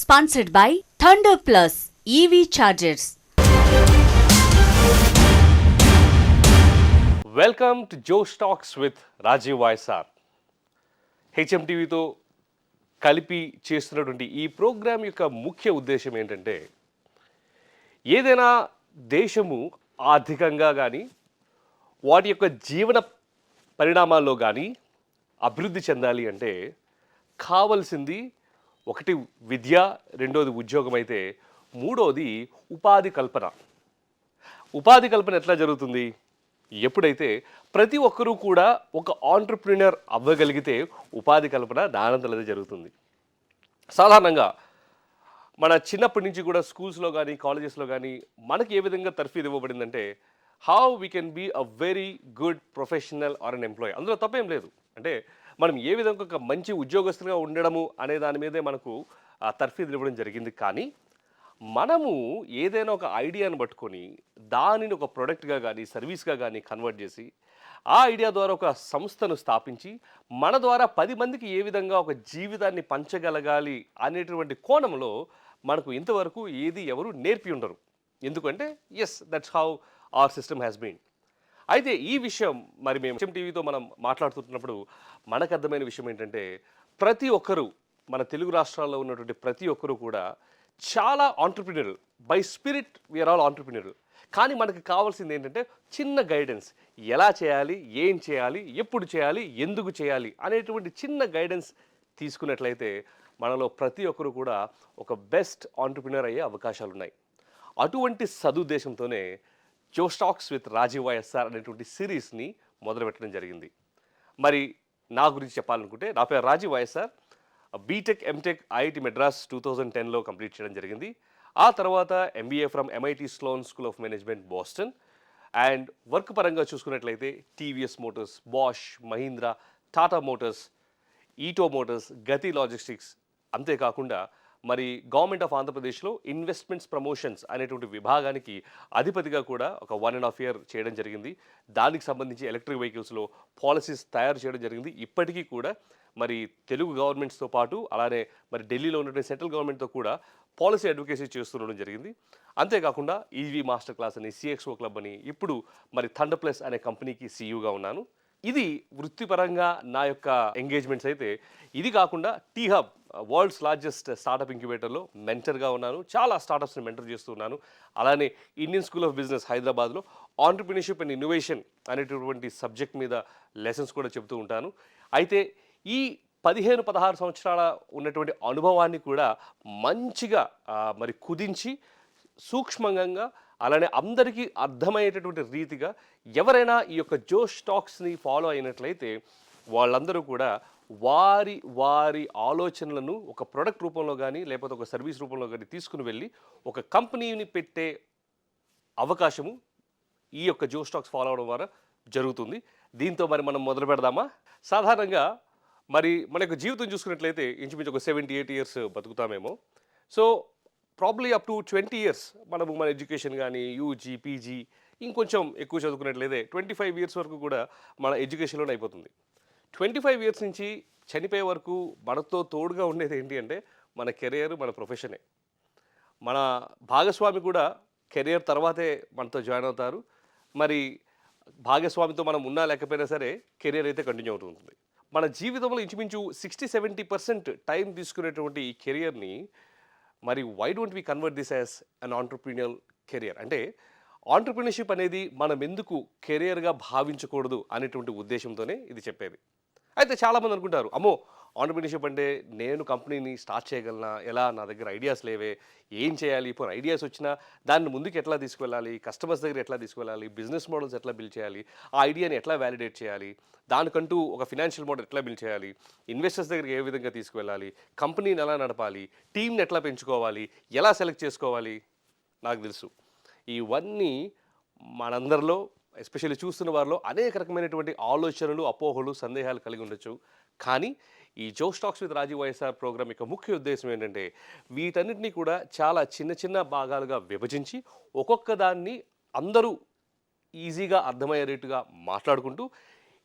Sponsored by Thunder Plus EV Chargers. Welcome to Josh talks with Rajiv YSR. హెచ్ఎంటీవీతో కలిపి చేస్తున్నటువంటి ఈ programme యొక్క ముఖ్య ఉద్దేశం ఏంటంటే, ఏదైనా దేశము ఆర్థికంగా కానీ వాటి యొక్క జీవన పరిణామాల్లో కానీ అభివృద్ధి చెందాలి అంటే కావలసింది ఒకటి విద్య, రెండోది ఉద్యోగం అయితే మూడోది ఉపాధి కల్పన. ఉపాధి కల్పన ఎట్లా జరుగుతుంది? ఎప్పుడైతే ప్రతి ఒక్కరూ కూడా ఒక ఆంటర్ప్రినర్ అవ్వగలిగితే ఉపాధి కల్పన దానంతలదే జరుగుతుంది. సాధారణంగా మన చిన్నప్పటి నుంచి కూడా స్కూల్స్లో కానీ కాలేజెస్లో కానీ మనకి ఏ విధంగా తర్ఫీదు ఇవ్వబడిందంటే, how we can be a very good professional or an employee. అందులో తప్పేం లేదు. అంటే మనం ఏ విధంగా ఒక మంచి ఉద్యోగస్తులుగా ఉండడము అనే దాని మీదే మనకు ఆ తర్ఫీదు ఇవ్వడం జరిగింది. కానీ మనము ఏదైనా ఒక ఐడియాను పట్టుకొని దానిని ఒక ప్రోడక్ట్గా కానీ సర్వీస్గా కానీ కన్వర్ట్ చేసి ఆ ఐడియా ద్వారా ఒక సంస్థను స్థాపించి మన ద్వారా 10 మందికి ఏ విధంగా ఒక జీవితాన్ని పంచగలగాలి అనేటువంటి కోణంలో మనకు ఇంతవరకు ఏది ఎవరు నేర్పి ఉండరు. ఎందుకంటే yes, that's how our system has been. అయితే ఈ విషయం మరి మేము హెచ్ఎంటీవీతో మనం మాట్లాడుతున్నప్పుడు మనకు అర్థమైన విషయం ఏంటంటే, ప్రతి ఒక్కరూ మన తెలుగు రాష్ట్రాల్లో ఉన్నటువంటి ప్రతి ఒక్కరూ కూడా చాలా entrepreneurial by spirit. We are all entrepreneurial. కానీ మనకి కావాల్సింది ఏంటంటే చిన్న గైడెన్స్. ఎలా చేయాలి, ఏం చేయాలి, ఎప్పుడు చేయాలి, ఎందుకు చేయాలి అనేటువంటి చిన్న గైడెన్స్ తీసుకున్నట్లయితే మనలో ప్రతి ఒక్కరు కూడా ఒక బెస్ట్ ఆంటర్ప్రినర్ అయ్యే అవకాశాలు ఉన్నాయి. అటువంటి సదుద్దేశంతోనే జోష్ టాక్స్ విత్ రాజీవ్ వైఎస్ఆర్ అనేటువంటి సిరీస్ని మొదలుపెట్టడం జరిగింది. మరి నా గురించి చెప్పాలనుకుంటే, నా పేరు Rajeev YSR. BTech MTech IIT Madras 2010లో కంప్లీట్ చేయడం జరిగింది. ఆ తర్వాత MBA from MIT Sloan school of management Boston. And work పరంగా చూసుకున్నట్లయితే TVS Motors, Bosch, Mahindra, Tata Motors, ETO Motors, Gati logistics, అంతేకాకుండా మరి గవర్నమెంట్ ఆఫ్ ఆంధ్రప్రదేశ్లో ఇన్వెస్ట్మెంట్స్ ప్రమోషన్స్ అనేటువంటి విభాగానికి అధిపతిగా కూడా ఒక 1.5 year చేయడం జరిగింది. దానికి సంబంధించి ఎలక్ట్రిక్ వెహికల్స్లో పాలసీస్ తయారు చేయడం జరిగింది. ఇప్పటికీ కూడా మరి తెలుగు గవర్నమెంట్స్తో పాటు అలానే మరి ఢిల్లీలో ఉన్నటువంటి సెంట్రల్ గవర్నమెంట్తో కూడా పాలసీ అడ్వకేసీ చేస్తుండడం జరిగింది. అంతేకాకుండా ఈవీ మాస్టర్ క్లాస్ అని, సిఎక్స్ఓ క్లబ్ అని, ఇప్పుడు మరి థండర్ ప్లస్ అనే కంపెనీకి సీఈఓగా ఉన్నాను. ఇది వృత్తిపరంగా నా యొక్క ఎంగేజ్మెంట్స్ అయితే. ఇది కాకుండా T Hub world's largest startup ఇంక్యుబేటర్లో మెంటర్గా ఉన్నాను. చాలా స్టార్టప్స్ని మెంటర్ చేస్తున్నాను. అలానే ఇండియన్ స్కూల్ ఆఫ్ బిజినెస్ హైదరాబాద్లో ఆంటర్ప్రినర్షిప్ అండ్ ఇన్నోవేషన్ అనేటటువంటి సబ్జెక్ట్ మీద లెసన్స్ కూడా చెబుతూ ఉంటాను. అయితే ఈ 15-16 సంవత్సరాల ఉన్నటువంటి అనుభవాన్ని కూడా మంచిగా మరి కుదించి సూక్ష్మంగా అలానే అందరికీ అర్థమయ్యేటటువంటి రీతిగా ఎవరైనా ఈ యొక్క జోష్ టాక్స్ని ఫాలో అయినట్లయితే వాళ్ళందరూ కూడా వారి వారి ఆలోచనలను ఒక ప్రోడక్ట్ రూపంలో కానీ లేకపోతే ఒక సర్వీస్ రూపంలో కానీ తీసుకుని వెళ్ళి ఒక కంపెనీని పెట్టే అవకాశము ఈ యొక్క జోష్ టాక్స్ ఫాలో అవడం ద్వారా జరుగుతుంది. దీంతో మరి మనం మొదలు పెడదామా? సాధారణంగా మరి మన యొక్క జీవితం చూసుకున్నట్లయితే ఇంచుమించు ఒక 78 years బతుకుతామేమో. So probably up to 20 years మనము మన ఎడ్యుకేషన్ కానీ యూజీ, పీజీ ఇంకొంచెం ఎక్కువ చదువుకున్నట్లయితే 25 years వరకు కూడా మన ఎడ్యుకేషన్లోనే అయిపోతుంది. 25 years నుంచి చనిపోయే వరకు మనతో తోడుగా ఉండేది ఏంటి అంటే మన కెరియర్, మన ప్రొఫెషనే. మన భాగస్వామి కూడా కెరియర్ తర్వాతే మనతో జాయిన్ అవుతారు. మరి భాగస్వామితో మనం ఉన్నా లేకపోయినా సరే కెరియర్ అయితే కంటిన్యూ అవుతుంది. మన జీవితంలో ఇంచుమించు 60-70% టైం తీసుకునేటువంటి ఈ కెరియర్ని మరి why don't we convert this as an entrepreneur career? అంటే ఆంటర్ప్రినర్షిప్ అనేది మనం ఎందుకు కెరియర్గా భావించకూడదు అనేటువంటి ఉద్దేశంతోనే ఇది చెప్పేది. అయితే చాలామంది అనుకుంటారు, అమ్మో ఆంటర్ప్రినర్షిప్ అంటే నేను కంపెనీని స్టార్ట్ చేయగలనా, ఎలా, నా దగ్గర ఐడియాస్ లేవే, ఏం చేయాలి, ఇప్పుడు ఐడియాస్ వచ్చినా దాన్ని ముందుకు ఎట్లా తీసుకువెళ్ళాలి, కస్టమర్స్ దగ్గర ఎట్లా తీసుకువెళ్ళాలి, బిజినెస్ మోడల్స్ ఎట్లా బిల్డ్ చేయాలి, ఆ ఐడియాని ఎట్లా వ్యాలిడేట్ చేయాలి, దానికంటూ ఒక ఫినాన్షియల్ మోడల్ ఎట్లా బిల్డ్ చేయాలి, ఇన్వెస్టర్స్ దగ్గరికి ఏ విధంగా తీసుకువెళ్ళాలి, కంపెనీని ఎలా నడపాలి, టీంని ఎట్లా పెంచుకోవాలి, ఎలా సెలెక్ట్ చేసుకోవాలి. నాకు తెలుసు ఇవన్నీ మనందరిలో ఎస్పెషల్లీ చూస్తున్న వారిలో అనేక రకమైనటువంటి ఆలోచనలు, అపోహలు, సందేహాలు కలిగి ఉండొచ్చు. కానీ ఈ Josh talks with Rajiv YSR program యొక్క ముఖ్య ఉద్దేశం ఏంటంటే వీటన్నిటినీ కూడా చాలా చిన్న చిన్న భాగాలుగా విభజించి ఒక్కొక్క దాన్ని అందరూ ఈజీగా అర్థమయ్యేట్టుగా మాట్లాడుకుంటూ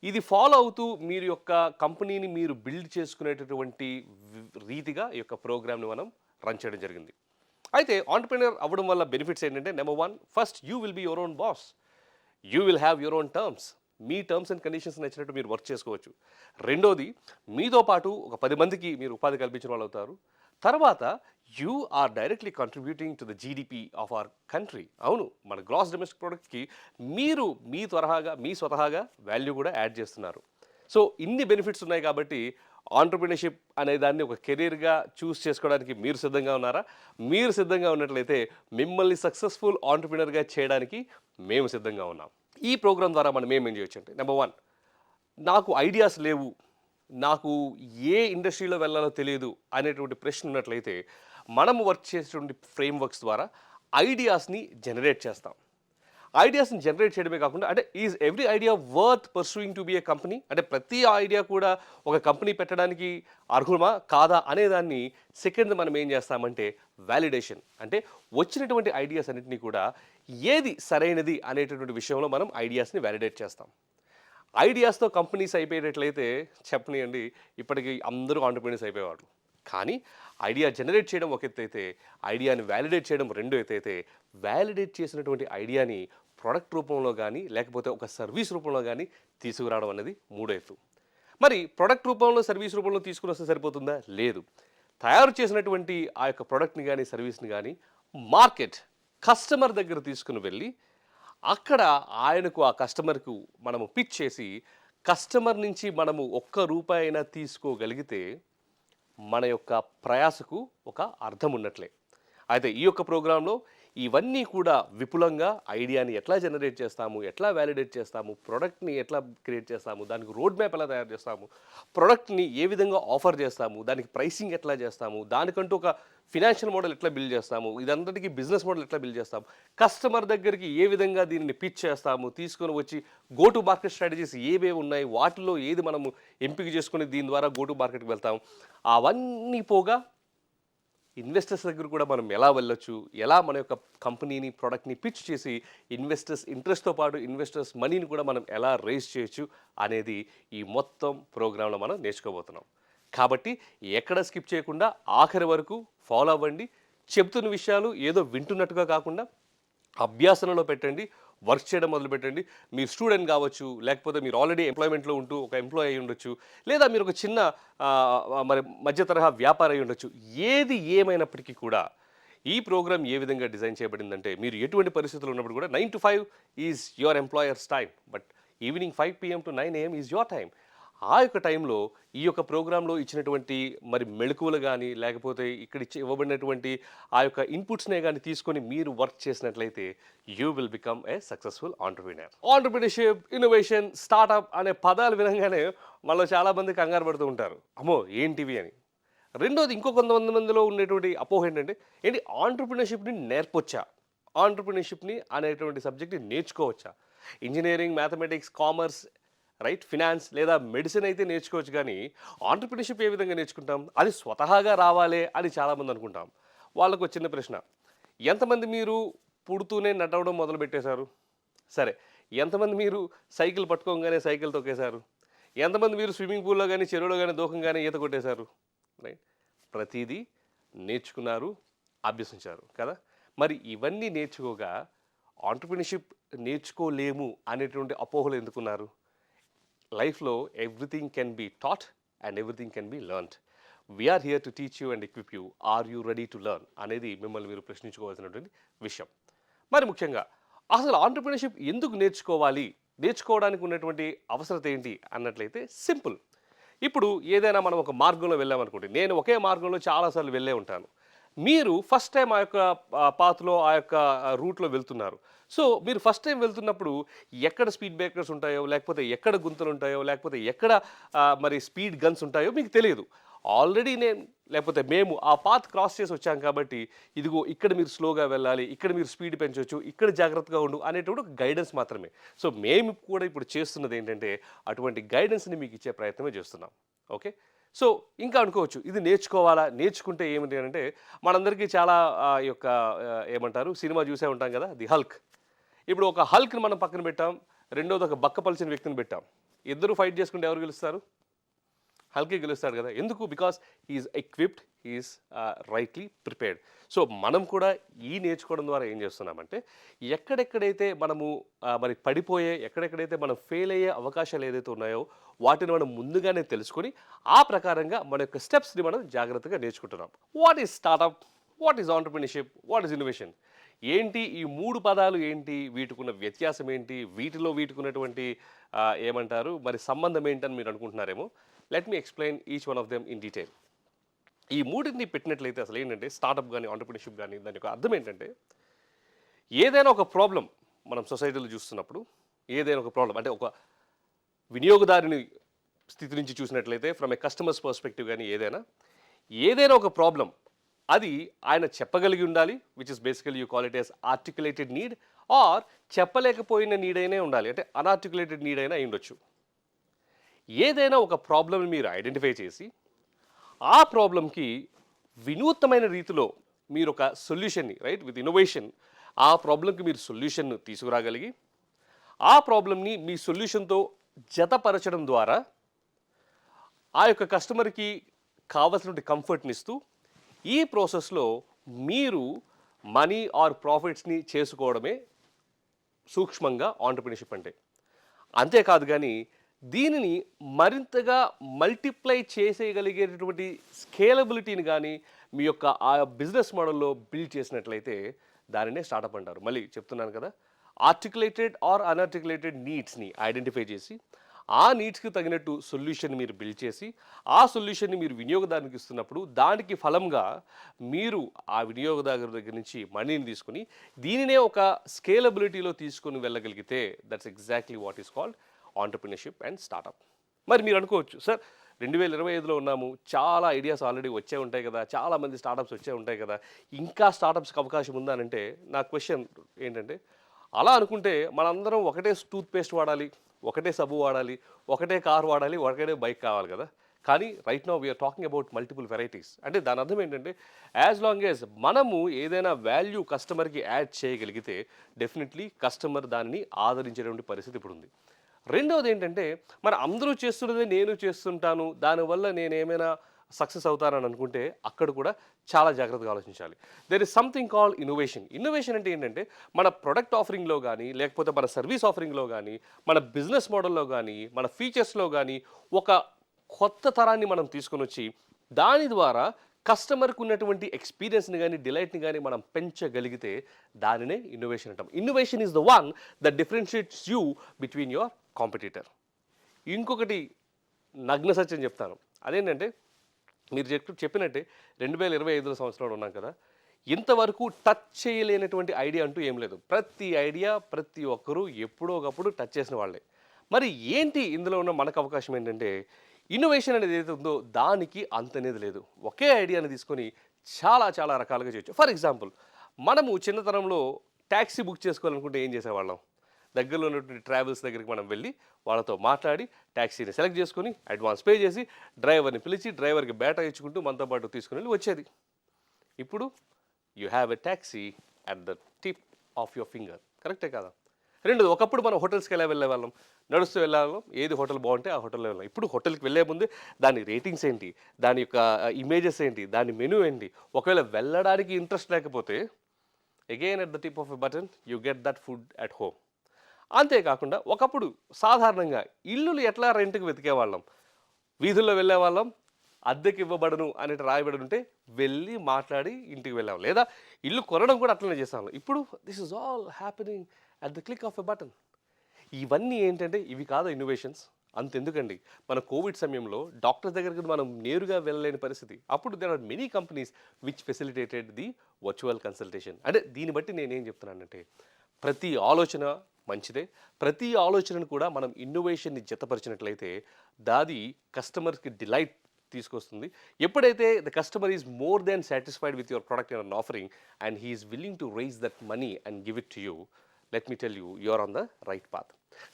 ఇది ఫాలో అవుతూ మీరు యొక్క కంపెనీని మీరు బిల్డ్ చేసుకునేటటువంటి రీతిగా ఈ యొక్క ప్రోగ్రామ్ని మనం రన్ చేయడం జరిగింది. అయితే ఆంటర్‌ప్రెన్యూర్ అవ్వడం వల్ల బెనిఫిట్స్ ఏంటంటే number 1 first you will be your own boss. You will have your own terms. Me terms and conditions నచ్చినట్టు మీరు వర్క్ చేసుకోవచ్చు. రెండోది, మీతో పాటు ఒక 10 మందికి మీరు ఉపాధి కల్పించిన వాళ్ళు అవుతారు. తర్వాత you are directly contributing to the GDP of our country. అవును, మన గ్రాస్ డొమెస్టిక్ ప్రొడక్ట్కి మీరు మీ స్వతహాగా వాల్యూ కూడా యాడ్ చేస్తున్నారు. సో ఇన్ని బెనిఫిట్స్ ఉన్నాయి కాబట్టి ఆంటర్‌ప్రెన్యూర్‌షిప్ అనే దాన్ని ఒక కెరీర్గా చూస్ చేసుకోవడానికి మీరు సిద్ధంగా ఉన్నారా? మీరు సిద్ధంగా ఉన్నట్లయితే మిమ్మల్ని సక్సెస్ఫుల్ ఆంటర్‌ప్రెన్యూర్‌గా చేయడానికి మేము సిద్ధంగా ఉన్నాం. ఈ ప్రోగ్రామ్ ద్వారా మనం ఏం చేయొచ్చు అంటే నెంబర్ 1, నాకు ఐడియాస్ లేవు, నాకు ఏ ఇండస్ట్రీలో వెళ్ళాలో తెలియదు అనేటువంటి ప్రశ్న ఉన్నట్లయితే మనము వర్క్ చేసేటువంటి ఫ్రేమ్వర్క్స్ ద్వారా ఐడియాస్ని జనరేట్ చేస్తాం. ఐడియాస్ని జనరేట్ చేయడమే కాకుండా అంటే is every idea worth pursuing to be A company, అంటే ప్రతి ఐడియా కూడా ఒక కంపెనీ పెట్టడానికి అర్హుమా కాదా అనేదాన్ని సెకండ్ మనం ఏం చేస్తామంటే వ్యాలిడేషన్, అంటే వచ్చినటువంటి ఐడియాస్ అన్నింటినీ కూడా ఏది సరైనది అనేటటువంటి విషయంలో మనం ఐడియాస్ని వ్యాలిడేట్ చేస్తాం. ఐడియాస్తో కంపెనీస్ అయిపోయేటట్లయితే చెప్పనియండి, ఇప్పటికీ అందరూ ఆంటర్‌ప్రెన్యూర్స్ అయిపోయేవాళ్ళు. కానీ ఐడియా జనరేట్ చేయడం ఒక ఎత్తు అయితే, ఐడియాని వ్యాలిడేట్ చేయడం రెండో ఎత్తు అయితే, వ్యాలిడేట్ చేసినటువంటి ఐడియాని ప్రొడక్ట్ రూపంలో కానీ లేకపోతే ఒక సర్వీస్ రూపంలో కానీ తీసుకురావడం అనేది మూడో ఎత్తు. మరి ప్రొడక్ట్ రూపంలో సర్వీస్ రూపంలో తీసుకుని వస్తే సరిపోతుందా? లేదు. తయారు చేసినటువంటి ఆ యొక్క ప్రొడక్ట్ని కానీ సర్వీస్ని కానీ మార్కెట్ కస్టమర్ దగ్గర తీసుకుని వెళ్ళి అక్కడ ఆయనకు ఆ కస్టమర్కు మనము పిచ్ చేసి కస్టమర్ నుంచి మనము ఒక్క రూపాయి అయినా తీసుకోగలిగితే మన యొక్క ప్రయాసకు ఒక అర్థం ఉన్నట్లే. అయితే ఈ యొక్క ప్రోగ్రాంలో ఇవన్నీ కూడా విపులంగా ఐడియాని ఎట్లా జనరేట్ చేస్తాము, ఎట్లా వ్యాలిడేట్ చేస్తాము, ప్రోడక్ట్ని ఎట్లా క్రియేట్ చేస్తాము, దానికి రోడ్ మ్యాప్ ఎలా తయారు చేస్తాము, ప్రోడక్ట్ని ఏ విధంగా ఆఫర్ చేస్తాము, దానికి ప్రైసింగ్ ఎట్లా చేస్తాము, దానికంటూ ఒక ఫినాన్షియల్ మోడల్ ఎట్లా బిల్డ్ చేస్తాము, ఇదంతటికీ బిజినెస్ మోడల్ ఎట్లా బిల్డ్ చేస్తాము, కస్టమర్ దగ్గరికి ఏ విధంగా దీనిని పిచ్ చేస్తాము, తీసుకొని వచ్చి గో టు మార్కెట్ స్ట్రాటజీస్ ఏవే ఉన్నాయి, వాటిలో ఏది మనము ఎంపిక చేసుకుని దీని ద్వారా గో టు మార్కెట్కి వెళ్తాము, అవన్నీ పోగా ఇన్వెస్టర్స్ దగ్గర కూడా మనం ఎలా వెళ్ళొచ్చు, ఎలా మన యొక్క కంపెనీని ప్రోడక్ట్ని పిచ్ చేసి ఇన్వెస్టర్స్ ఇంట్రెస్ట్తో పాటు ఇన్వెస్టర్స్ మనీని కూడా మనం ఎలా రేస్ చేయొచ్చు అనేది ఈ మొత్తం ప్రోగ్రాంలో మనం నేర్చుకోబోతున్నాం. కాబట్టి ఎక్కడ స్కిప్ చేయకుండా ఆఖరి వరకు ఫాలో అవ్వండి. చెప్తున్న విషయాలు ఏదో వింటున్నట్టుగా కాకుండా అభ్యాసనలో పెట్టండి, వర్క్ చేయడం మొదలుపెట్టండి. మీరు స్టూడెంట్ కావచ్చు, లేకపోతే మీరు ఆల్రెడీ ఎంప్లాయ్మెంట్లో ఉంటూ ఒక ఎంప్లాయీ అయి ఉండొచ్చు, లేదా మీరు ఒక చిన్న మరి మధ్య తరహా వ్యాపారం అయి ఉండొచ్చు. ఏది ఏమైనప్పటికీ కూడా ఈ ప్రోగ్రామ్ ఏ విధంగా డిజైన్ చేయబడిందంటే మీరు ఎటువంటి పరిస్థితులు ఉన్నప్పుడు కూడా 9 to 5 is your employers time, but evening 5 PM to 9 AM is your time. ఆ యొక్క టైంలో ఈ యొక్క ప్రోగ్రాంలో ఇచ్చినటువంటి మరి మెళకువలు కానీ లేకపోతే ఇక్కడ ఇవ్వబడినటువంటి ఆ యొక్క ఇన్పుట్స్నే కానీ తీసుకొని మీరు వర్క్ చేసినట్లయితే you will become a successful entrepreneur. Entrepreneurship, innovation, startup అనే పదాలు వినగానే మనలో చాలామంది కంగారు పడుతూ ఉంటారు, అమ్మో ఏంటివి అని. రెండోది ఇంకో కొంతమందిలో ఉండేటువంటి అపోహ ఏంటంటే ఆంటర్‌ప్రెన్యూర్‌షిప్ని నేర్పొచ్చా, ఆంటర్‌ప్రెన్యూర్‌షిప్ని అనేటువంటి సబ్జెక్ట్ని నేర్చుకోవచ్చా, engineering, mathematics, commerce, right, finance లేదా మెడిసిన్ అయితే నేర్చుకోవచ్చు, కానీ ఆంటర్‌ప్రెన్యూర్‌షిప్ ఏ విధంగా నేర్చుకుంటాం, అది స్వతహాగా రావాలే అని చాలామంది అనుకుంటాం. వాళ్ళకు ఒక చిన్న ప్రశ్న, ఎంతమంది మీరు పుడుతూనే నడవడం మొదలు పెట్టేశారు? సరే, ఎంతమంది మీరు సైకిల్ పట్టుకోగానే సైకిల్ తొక్కేశారు? ఎంతమంది మీరు స్విమ్మింగ్ పూల్లో కానీ చెరువులో కానీ దూకంగానే ఈత కొట్టేశారు? రైట్, ప్రతిదీ నేర్చుకున్నారు, అభ్యసించారు కదా. మరి ఇవన్నీ నేర్చుకోగా ఆంటర్‌ప్రెన్యూర్‌షిప్ నేర్చుకోలేము అనేటువంటి అపోహలు ఎందుకున్నారు? లైఫ్లో everything can be taught and everything can be learned. We are here to teach you and equip you. Are you ready to learn అనేది మిమ్మల్ని మీరు ప్రశ్నించుకోవాల్సినటువంటి విషయం. మరి ముఖ్యంగా అసలు ఆంటర్‌ప్రెన్యూర్‌షిప్ ఎందుకు నేర్చుకోవాలి, నేర్చుకోవడానికి ఉన్నటువంటి అవసరత ఏంటి అన్నట్లయితే సింపుల్. ఇప్పుడు ఏదైనా మనం ఒక మార్గంలో వెళ్ళామనుకోండి, నేను ఒకే మార్గంలో చాలాసార్లు వెళ్ళే ఉంటాను, మీరు ఫస్ట్ టైం ఆ యొక్క పాత్లో ఆ యొక్క రూట్లో వెళ్తున్నారు. సో మీరు ఫస్ట్ టైం వెళ్తున్నప్పుడు ఎక్కడ స్పీడ్ బ్రేకర్స్ ఉంటాయో, లేకపోతే ఎక్కడ గుంతలు ఉంటాయో, లేకపోతే ఎక్కడ మరి స్పీడ్ గన్స్ ఉంటాయో మీకు తెలియదు. ఆల్రెడీ లేకపోతే మేము ఆ పాత్ క్రాస్ చేసి వచ్చాం కాబట్టి ఇదిగో ఇక్కడ మీరు స్లోగా వెళ్ళాలి, ఇక్కడ మీరు స్పీడ్ పెంచవచ్చు, ఇక్కడ జాగ్రత్తగా ఉండు అనేటువంటి ఒక గైడెన్స్ మాత్రమే. సో మేము కూడా ఇప్పుడు చేస్తున్నది ఏంటంటే అటువంటి గైడెన్స్ని మీకు ఇచ్చే ప్రయత్నమే చేస్తున్నాం. ఓకే, సో ఇంకా అనుకోవచ్చు ఇది నేర్చుకోవాలా, నేర్చుకుంటే ఏమిటి అంటే మనందరికీ చాలా యొక్క ఏమంటారు సినిమా చూసే ఉంటాం కదా, ది హల్క్. ఇప్పుడు ఒక హల్క్ని మనం పక్కన పెట్టాం, రెండోది ఒక బక్కపలిచిన వ్యక్తిని పెట్టాం, ఇద్దరు ఫైట్ చేసుకుంటే ఎవరు గెలుస్తారు? హల్కే గెలుస్తాడు కదా. ఎందుకు? Because he is equipped, is rightly prepared. So మనం కూడా ఈ నేర్చుకోవడం ద్వారా ఏం చేస్తున్నామంటే ఎక్కడెక్కడైతే మనము మరి పడిపోయే, ఎక్కడెక్కడైతే మనం ఫెయిల్ అయ్యే అవకాశాలు ఏదైతే ఉన్నాయో వాటిని మనం ముందుగానే తెలుసుకొని ఆ ప్రకారంగా మన యొక్క స్టెప్స్ని మనం జాగ్రత్తగా నేర్చుకుంటున్నాం. What is startup, what is entrepreneurship, what is innovation, ఏంటి ఈ 3 పదాలు ఏంటి, వీటికున్న వ్యత్యాసం ఏంటి, వీటికున్నటువంటి ఏమంటారు మరి సంబంధం ఏంటని మీరు అనుకుంటున్నారేమో. Let me explain each one of them in detail. ఈ మూడింటిని పెట్టినట్లయితే అసలు ఏంటంటే స్టార్టప్ కానీ ఆంటర్‌ప్రెన్యూర్‌షిప్ కానీ దాని యొక్క అర్థం ఏంటంటే ఏదైనా ఒక ప్రాబ్లం మనం సొసైటీలో చూస్తున్నప్పుడు, ఏదైనా ఒక ప్రాబ్లం అంటే ఒక వినియోగదారుని స్థితి నుంచి చూసినట్లయితే ఫ్రమ్ ఏ కస్టమర్స్ పర్స్పెక్టివ్ కానీ ఏదైనా ఒక ప్రాబ్లం అది ఆయన చెప్పగలిగి ఉండాలి, which is basically you call it as articulated need, or చెప్పలేకపోయిన నీడ్ అయినా ఉండాలి, అంటే అన్ఆర్టికులేటెడ్ నీడ్ అయినా అయి ఉండొచ్చు. ఏదైనా ఒక ప్రాబ్లమ్ని మీరు ఐడెంటిఫై చేసి ఆ ప్రాబ్లంకి వినూత్నమైన రీతిలో మీరు ఒక సొల్యూషన్ని రైట్ విత్ ఇన్నోవేషన్ ఆ ప్రాబ్లంకి మీరు సొల్యూషన్ తీసుకురాగలిగి ఆ ప్రాబ్లమ్ని మీ సొల్యూషన్తో జతపరచడం ద్వారా ఆ యొక్క కస్టమర్కి కావలసినటువంటి కంఫర్ట్ని ఇస్తూ ఈ ప్రాసెస్లో మీరు మనీ ఆర్ ప్రాఫిట్స్ని చేసుకోవడమే సూక్ష్మంగా ఆంటర్‌ప్రెన్యూర్‌షిప్ అంటే. అంతేకాదు కానీ దీనిని మరింతగా మల్టిప్లై చేసేయగలిగేటటువంటి స్కేలబిలిటీని కానీ మీ యొక్క ఆ బిజినెస్ మోడల్లో బిల్డ్ చేసినట్లయితే దానినే స్టార్టప్ అంటారు. మళ్ళీ చెప్తున్నాను కదా, ఆర్టికులేటెడ్ ఆర్ అన్ఆర్టికులేటెడ్ నీడ్స్ని ఐడెంటిఫై చేసి ఆ నీడ్స్కి తగినట్టు సొల్యూషన్ మీరు బిల్డ్ చేసి ఆ సొల్యూషన్ని మీరు వినియోగదారునికి ఇస్తున్నప్పుడు దానికి ఫలంగా మీరు ఆ వినియోగదారు దగ్గర నుంచి మనీని తీసుకుని దీనినే ఒక స్కేలబిలిటీలో తీసుకొని వెళ్ళగలిగితే that's exactly what is called entrepreneurship and startup. మరి మీరు అనుకోవచ్చు, సార్ 2025లో ఉన్నాము, చాలా ఐడియాస్ ఆల్రెడీ వచ్చే ఉంటాయి కదా, చాలామంది స్టార్టప్స్ వచ్చే ఉంటాయి కదా, ఇంకా స్టార్టప్స్కి అవకాశం ఉందా అని అంటే నా క్వశ్చన్ ఏంటంటే, అలా అనుకుంటే మనందరం ఒకటే టూత్ పేస్ట్ వాడాలి, ఒకటే సబ్బు వాడాలి, ఒకటే కార్ వాడాలి, ఒకటే బైక్ కావాలి కదా. కానీ right now we are talking about multiple varieties. అంటే దాని అర్థం ఏంటంటే యాజ్ లాంగ్ యాజ్ మనము ఏదైనా వాల్యూ కస్టమర్కి యాడ్ చేయగలిగితే డెఫినెట్లీ కస్టమర్ దానిని ఆదరించేటువంటి పరిస్థితి ఇప్పుడు ఉంది. రెండవది ఏంటంటే మరి అందరూ చేస్తున్నదే నేను చేస్తుంటాను, దానివల్ల నేను ఏమైనా సక్సెస్ అవుతానని అనుకుంటే అక్కడ కూడా చాలా జాగ్రత్తగా ఆలోచించాలి. There is something called innovation. Innovation అంటే ఏంటంటే మన ప్రొడక్ట్ ఆఫరింగ్లో కానీ, లేకపోతే మన సర్వీస్ ఆఫరింగ్లో కానీ, మన బిజినెస్ మోడల్లో కానీ, మన ఫీచర్స్లో కానీ ఒక కొత్త తరాన్ని మనం తీసుకొని వచ్చి దాని ద్వారా కస్టమర్కి ఉన్నటువంటి ఎక్స్పీరియన్స్ని కానీ డిలైట్ని కానీ మనం పెంచగలిగితే దానినే ఇన్నోవేషన్ అంటాం. Innovation is the one that differentiates you between your competitor. ఇంకొకటి నగ్న సత్యం చెప్తాను, అదేంటంటే మీరు చెప్పినట్టే 2025 సంవత్సరంలో ఉన్నాం కదా, ఇంతవరకు టచ్ చేయలేనటువంటి ఐడియా అంటూ ఏం లేదు. ప్రతి ఐడియా ప్రతి ఒక్కరూ ఎప్పుడో ఒకప్పుడు టచ్ చేసిన వాళ్ళే. మరి ఏంటి ఇందులో ఉన్న మనకు అవకాశం ఏంటంటే ఇన్నోవేషన్ అనేది ఏదైతే ఉందో దానికి అంతనేది లేదు. ఒకే ఐడియాని తీసుకొని చాలా చాలా రకాలుగా చేయొచ్చు. ఫర్ ఎగ్జాంపుల్, మనము చిన్నతనంలో ట్యాక్సీ బుక్ చేసుకోవాలనుకుంటే ఏం చేసేవాళ్ళం? దగ్గరలో ఉన్నటువంటి ట్రావెల్స్ దగ్గరికి మనం వెళ్ళి వాళ్ళతో మాట్లాడి ట్యాక్సీని సెలెక్ట్ చేసుకొని అడ్వాన్స్ పే చేసి డ్రైవర్ని పిలిచి డ్రైవర్కి బేటా ఇచ్చుకుంటూ మనతో పాటు తీసుకుని వెళ్ళి వచ్చేది. ఇప్పుడు you have a taxi at the tip of your finger. కరెక్టే కదా? రెండోది, ఒకప్పుడు మనం హోటల్స్కి ఎలా వెళ్ళేవాళ్ళం? నడుస్తూ వెళ్ళేవాళ్ళం, ఏది హోటల్ బాగుంటే ఆ హోటల్లో వెళ్ళాం. ఇప్పుడు హోటల్కి వెళ్ళే ముందు దాని రేటింగ్స్ ఏంటి, దాని యొక్క ఇమేజెస్ ఏంటి, దాని మెనూ ఏంటి, ఒకవేళ వెళ్ళడానికి ఇంట్రెస్ట్ లేకపోతే again at the tip of a button you get that food at home. అంతేకాకుండా ఒకప్పుడు సాధారణంగా ఇల్లులు ఎట్లా రెంట్కి వెతికేవాళ్ళం? వీధుల్లో వెళ్ళేవాళ్ళం, అద్దెకి ఇవ్వబడను అనేటి రాయబడి ఉంటే వెళ్ళి మాట్లాడి ఇంటికి వెళ్ళాం, లేదా ఇల్లు కొనడం కూడా అట్లనే చేసేవాళ్ళం. ఇప్పుడు this is all happening at the click of a button. ఇవన్నీ ఏంటంటే ఇవి కాదు ఇన్నోవేషన్స్. అంతెందుకండి, మన కోవిడ్ సమయంలో డాక్టర్ దగ్గరికి మనం నేరుగా వెళ్ళలేని పరిస్థితి. అప్పుడు there are many companies which facilitated the virtual consultation. అంటే దీన్ని బట్టి నేనేం చెప్తున్నానంటే ప్రతి ఆలోచన మంచిదే, ప్రతి ఆలోచనను కూడా మనం ఇన్నోవేషన్ని జతపరిచినట్లయితే దాది కస్టమర్కి డిలైట్ తీసుకొస్తుంది. ఎప్పుడైతే the customer is more than satisfied with your product and offering and he is willing to rise that money and give it to you, let me tell you, you are on the right path.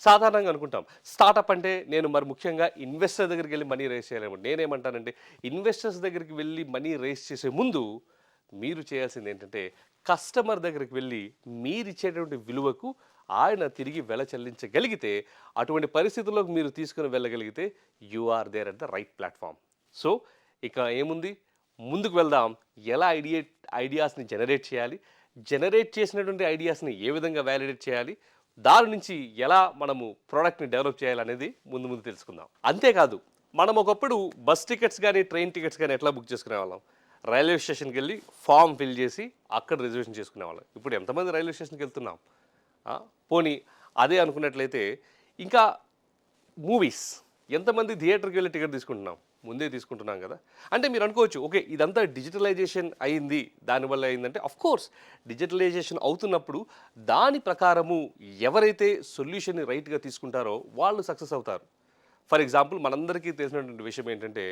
సాధారణంగా అనుకుంటాం startup అంటే నేను మరి ముఖ్యంగా investor దగ్గరికి వెళ్ళి money race చేయలేము. నేనేమంటానంటే ఇన్వెస్టర్స్ దగ్గరికి వెళ్ళి మనీ రేస్ చేసే ముందు మీరు చేయాల్సింది ఏంటంటే కస్టమర్ దగ్గరికి వెళ్ళి మీరు ఇచ్చేటువంటి విలువకు ఆయన తిరిగి వెల చెల్లించగలిగితే, అటువంటి పరిస్థితుల్లోకి మీరు తీసుకుని వెళ్ళగలిగితే you are there at the right platform. So ఇక ఏముంది, ముందుకు వెళ్దాం. ఎలా ఐడియాస్ని జనరేట్ చేయాలి, జనరేట్ చేసినటువంటి ఐడియాస్ని ఏ విధంగా వ్యాలిడేట్ చేయాలి, దాని నుంచి ఎలా మనము ప్రోడక్ట్ని డెవలప్ చేయాలనేది ముందు ముందు తెలుసుకుందాం. అంతేకాదు, మనం ఒకప్పుడు బస్ టికెట్స్ కానీ ట్రైన్ టికెట్స్ కానీ ఎట్లా బుక్ చేసుకునే వాళ్ళం? రైల్వే స్టేషన్కి వెళ్ళి ఫామ్ ఫిల్ చేసి అక్కడ రిజర్వేషన్ చేసుకునేవాళ్ళం. ఇప్పుడు ఎంతమంది రైల్వే స్టేషన్కి వెళ్తున్నాం? పోనీ అదే అనుకున్నట్లయితే ఇంకా మూవీస్, ఎంతమంది థియేటర్కి వెళ్ళి టికెట్ తీసుకుంటున్నాం? ముందే తీసుకుంటున్నాం కదా. అంటే మీరు అనుకోవచ్చు, ఓకే ఇదంతా డిజిటలైజేషన్ అయింది, దానివల్ల అయిందంటే కోర్స్ డిజిటలైజేషన్ అవుతున్నప్పుడు దాని ప్రకారము ఎవరైతే సొల్యూషన్ని రైట్గా తీసుకుంటారో వాళ్ళు సక్సెస్ అవుతారు. ఫర్ ఎగ్జాంపుల్, మనందరికీ తెలిసినటువంటి విషయం ఏంటంటే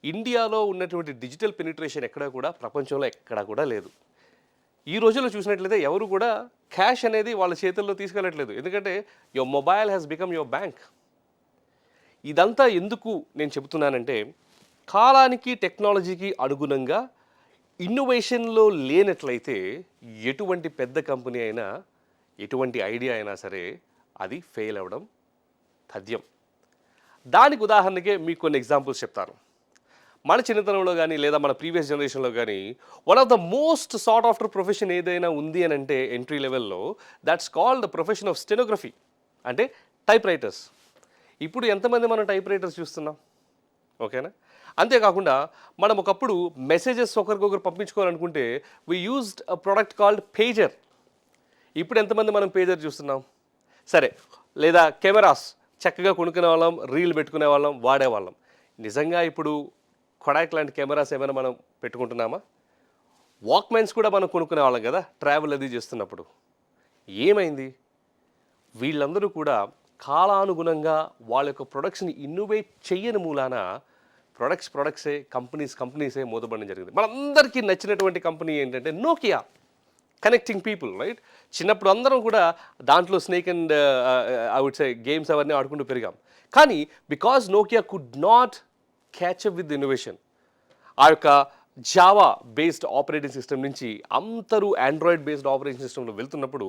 ఇండియాలో ఉన్నటువంటి డిజిటల్ పెనిట్రేషన్ ఎక్కడా కూడా ప్రపంచంలో ఎక్కడా కూడా లేదు. ఈ రోజుల్లో చూసినట్లయితే ఎవరు కూడా క్యాష్ అనేది వాళ్ళ చేతుల్లో తీసుకెళ్ళట్లేదు. ఎందుకంటే your mobile has become your bank. ఇదంతా ఎందుకు నేను చెబుతున్నానంటే, కాలానికి టెక్నాలజీకి అనుగుణంగా ఇన్నోవేషన్లో లేనట్లయితే ఎటువంటి పెద్ద కంపెనీ అయినా, ఎటువంటి ఐడియా అయినా సరే అది ఫెయిల్ అవ్వడం తథ్యం. దానికి ఉదాహరణకే మీకు కొన్ని ఎగ్జాంపుల్స్ చెప్తాను. మన చిన్నతనంలో కానీ లేదా మన ప్రీవియస్ జనరేషన్లో కానీ one of the most sought after profession ఏదైనా ఉంది అని అంటే ఎంట్రీ లెవెల్లో, that's called the profession of stenography, అంటే టైప్ రైటర్స్. ఇప్పుడు ఎంతమంది మనం టైప్ రైటర్స్ చూస్తున్నాం? ఓకేనా. అంతేకాకుండా మనం ఒకప్పుడు మెసేజెస్ ఒకరికొకరు పంపించుకోవాలనుకుంటే we used a product called pager. ఇప్పుడు ఎంతమంది మనం పేజర్ చూస్తున్నాం? సరే, లేదా కెమెరాస్ చక్కగా కొనుక్కునే వాళ్ళం, రీల్ పెట్టుకునే వాళ్ళం, వాడేవాళ్ళం. నిజంగా ఇప్పుడు కొడాక్ లాంటి కెమెరాస్ ఏమైనా మనం పెట్టుకుంటున్నామా? వాక్మెన్స్ కూడా మనం కొనుక్కునే వాళ్ళం కదా ట్రావెల్ అది చేస్తున్నప్పుడు. ఏమైంది? వీళ్ళందరూ కూడా కాలానుగుణంగా వాళ్ళ యొక్క ప్రొడక్ట్స్ని ఇన్నోవేట్ చెయ్యని మూలాన ప్రొడక్ట్సే కంపెనీసే మూతపడడం జరిగింది. మనందరికీ నచ్చినటువంటి కంపెనీ ఏంటంటే నోకియా, కనెక్టింగ్ పీపుల్, రైట్? చిన్నప్పుడు అందరం కూడా దాంట్లో snake and I would say games అవన్నీ ఆడుకుంటూ పెరిగాం. కానీ because Nokia could not catch up with innovation, ఆ యొక్క జావా బేస్డ్ ఆపరేటింగ్ సిస్టమ్ నుంచి అందరూ ఆండ్రాయిడ్ బేస్డ్ ఆపరేటింగ్ సిస్టంలో వెళ్తున్నప్పుడు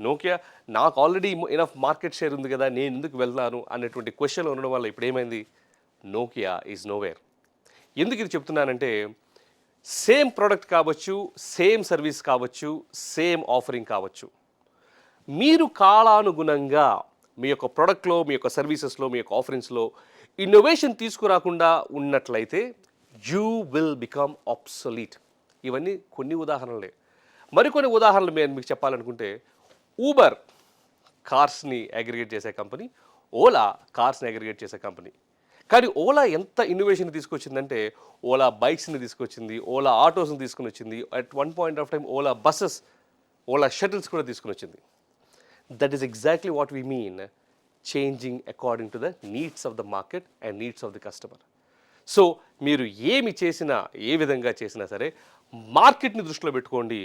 నోకియా, నాకు ఆల్రెడీ ఎనఫ్ మార్కెట్ షేర్ ఉంది కదా, నేను ఎందుకు వెళ్తాను అనేటువంటి క్వశ్చన్ ఉండడం వల్ల ఇప్పుడు ఏమైంది? Nokia is nowhere. ఎందుకు ఇది చెప్తున్నానంటే, సేమ్ ప్రోడక్ట్ కావచ్చు, సేమ్ సర్వీస్ కావచ్చు, సేమ్ ఆఫరింగ్ కావచ్చు, మీరు కాలానుగుణంగా మీ యొక్క ప్రోడక్ట్లో, మీ యొక్క సర్వీసెస్లో, మీ యొక్క ఆఫరింగ్స్లో ఇన్నోవేషన్ తీసుకురాకుండా ఉన్నట్లయితే యూ విల్ బికమ్ ఆబ్సొలీట్. ఇవన్నీ కొన్ని ఉదాహరణలే. మరికొన్ని ఉదాహరణలు నేను మీకు చెప్పాలనుకుంటే, ఊబర్ కార్స్ని అగ్రిగేట్ చేసే కంపెనీ, ఓలా కార్స్ని అగ్రిగేట్ చేసే కంపెనీ. కానీ ఓలా ఎంత ఇన్నోవేషన్ తీసుకొచ్చిందంటే, ఓలా బైక్స్ని తీసుకొచ్చింది, ఓలా ఆటోస్ని తీసుకుని వచ్చింది, at one point of time Ola buses, Ola shuttles కూడా తీసుకుని వచ్చింది. That is exactly what we mean changing according to the needs of the market and needs of the customer. So మీరు ఏమి చేసినా, ఏ విధంగా చేసినా సరే మార్కెట్ని దృష్టిలో పెట్టుకోండి.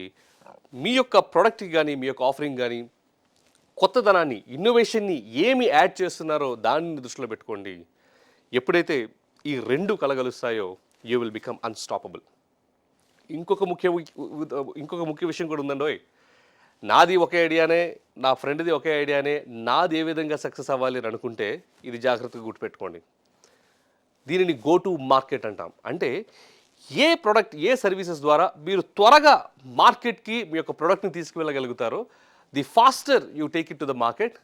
మీ యొక్క ప్రోడక్ట్కి కానీ, మీ యొక్క ఆఫరింగ్ కానీ కొత్తదనాన్ని, ఇన్నోవేషన్ని ఏమి యాడ్ చేస్తున్నారో దానిని దృష్టిలో పెట్టుకోండి. ఎప్పుడైతే ఈ రెండు కలగలుస్తాయో యూ విల్ బికమ్ అన్స్టాపబుల్. ఇంకొక ముఖ్య విషయం కూడా ఉందండోయ్. నాది ఒకే ఐడియానే, నా ఫ్రెండ్ది ఒకే ఐడియానే, నాది ఏ విధంగా సక్సెస్ అవ్వాలి అని అనుకుంటే ఇది జాగ్రత్తగా గుర్తుపెట్టుకోండి. దీనిని గో టు మార్కెట్ అంటాం. అంటే ఏ ప్రోడక్ట్, ఏ సర్వీసెస్ ద్వారా మీరు త్వరగా మార్కెట్కి మీ యొక్క ప్రోడక్ట్ని తీసుకువెళ్ళగలుగుతారో, the faster you take it to the market,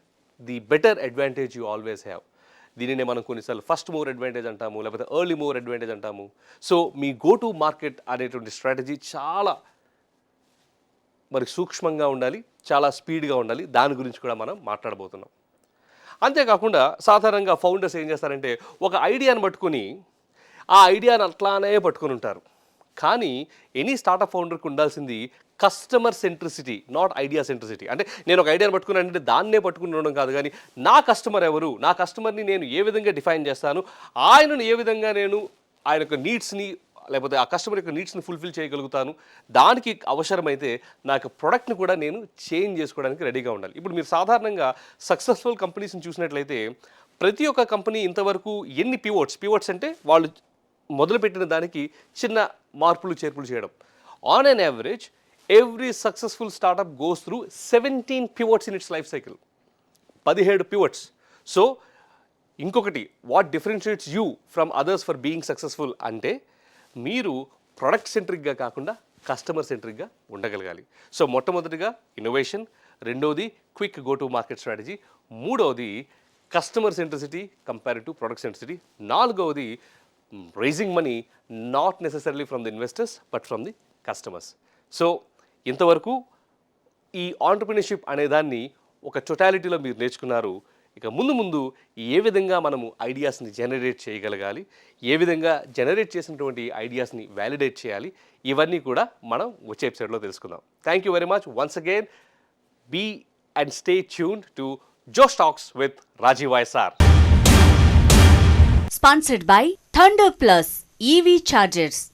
the better advantage you always have. దీనినే మనం కొన్నిసార్లు ఫస్ట్ మూవర్ అడ్వాంటేజ్ అంటాము, లేకపోతే ఎర్లీ మూవర్ అడ్వాంటేజ్ అంటాము. సో మీ గో టు మార్కెట్ అనేటువంటి స్ట్రాటజీ చాలా మరి సూక్ష్మంగా ఉండాలి, చాలా స్పీడ్గా ఉండాలి. దాని గురించి కూడా మనం మాట్లాడబోతున్నాం. అంతేకాకుండా సాధారణంగా ఫౌండర్స్ ఏం చేస్తారంటే, ఒక ఐడియాను పట్టుకుని ఆ ఐడియాను అట్లానే పట్టుకుని ఉంటారు. కానీ ఎనీ స్టార్టప్ ఫౌండర్కి ఉండాల్సింది customer centricity, not idea centricity. అంటే నేను ఒక ఐడియాను పట్టుకున్నానంటే దాన్నే పట్టుకుని ఉండడం కాదు, కానీ నా కస్టమర్ ఎవరు, నా కస్టమర్ని నేను ఏ విధంగా డిఫైన్ చేస్తాను, ఆయనను ఏ విధంగా నేను ఆయన యొక్క నీడ్స్ని, లేకపోతే ఆ కస్టమర్ యొక్క నీడ్స్ని ఫుల్ఫిల్ చేయగలుగుతాను, దానికి అవసరమైతే నా యొక్క ప్రోడక్ట్ని కూడా నేను చేంజ్ చేసుకోవడానికి రెడీగా ఉండాలి. ఇప్పుడు మీరు సాధారణంగా సక్సెస్ఫుల్ కంపెనీస్ని చూసినట్లయితే ప్రతి ఒక్క కంపెనీ ఇంతవరకు ఎన్ని పివోట్స్ అంటే వాళ్ళు మొదలుపెట్టిన దానికి చిన్న మార్పులు చేర్పులు చేయడం. On an average every successful startup goes through 17 pivots in its life cycle. 17 pivots. So ఇంకొకటి, what differentiates you from others for being successful అంటే, మీరు ప్రొడక్ట్ సెంట్రిక్గా కాకుండా కస్టమర్ సెంట్రిక్గా ఉండగలగాలి. సో మొట్టమొదటిగా ఇన్నోవేషన్, రెండవది quick go to market strategy, మూడవది customer centricity compare to product centricity, నాలుగవది raising money not necessarily from the investors but from the customers. So ఇంతవరకు ఈ ఆంటర్ప్రినర్షిప్ అనే దాన్ని ఒక టోటాలిటీలో మీరు నేర్చుకున్నారు. ఇక ముందు ముందు ఏ విధంగా మనము ఐడియాస్ని జనరేట్ చేయగలగాలి, ఏ విధంగా జనరేట్ చేసినటువంటి ఐడియాస్ని వ్యాలిడేట్ చేయాలి, ఇవన్నీ కూడా మనం వచ్చే ఎపిసోడ్లో తెలుసుకుందాం. Thank you very much. Once again be and stay tuned to Josh talks with Rajiv YSR. Sponsored by Thunder Plus EV Chargers.